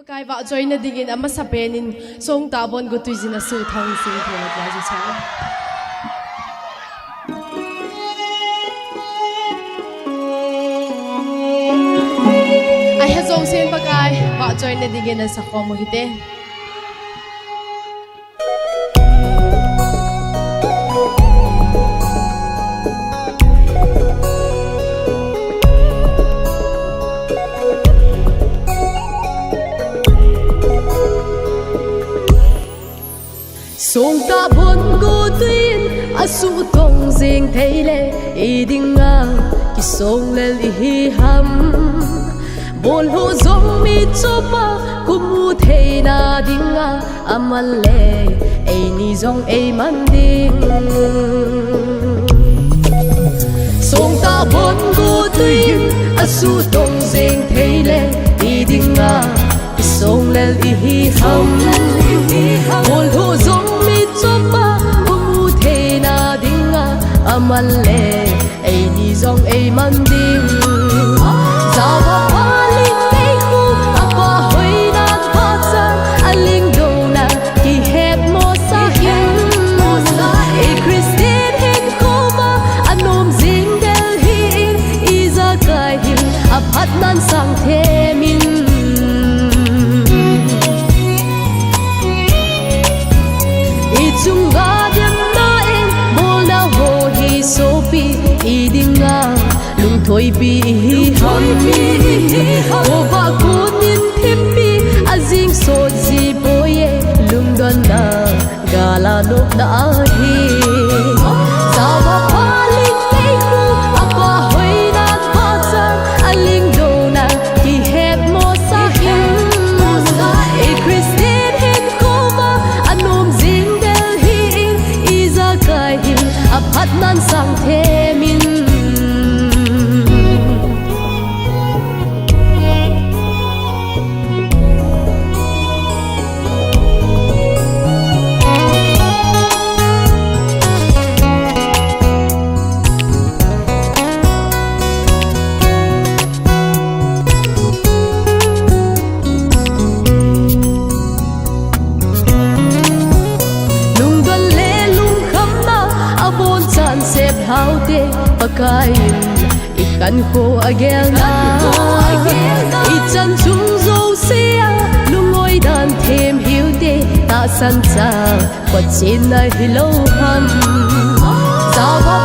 Pakai wa join na dingin ama sapenin song tabon go tuizina su thong sing thona jaji cha ai ha zong sen pakai wa join na dingin na sa khomo hite song ta bon go tin asu tong jing theile idinga ki song lel hi ham bol ho zong mi chopa kumu theina dinga amal le ei ni zong ei man ding song ta bon go tin asu tong jing theile idinga ki song lel hi ham bol ho zong amalle ei ni zong ei man ding zawa paling ei hu apa hoina pa cha aling do na ki het mo sa hin ei christian hen koma anom jing del hin iza kai hin aphat nan sang the min i chunga sopi idinga lung thoi pi ham o ba kunin thimpi azing so ji boye lung don na gala no da hi zawa paling ei hu apa hoina pa cha aling do na ki het mo sa hin ei christian hen koma anom jing del hin iza kai hin aphat nan sang the min haute pakain ikan ko agel na ichan chung zo sia lungoi dan them hiude ta san cha kwachin na hilo ham zawa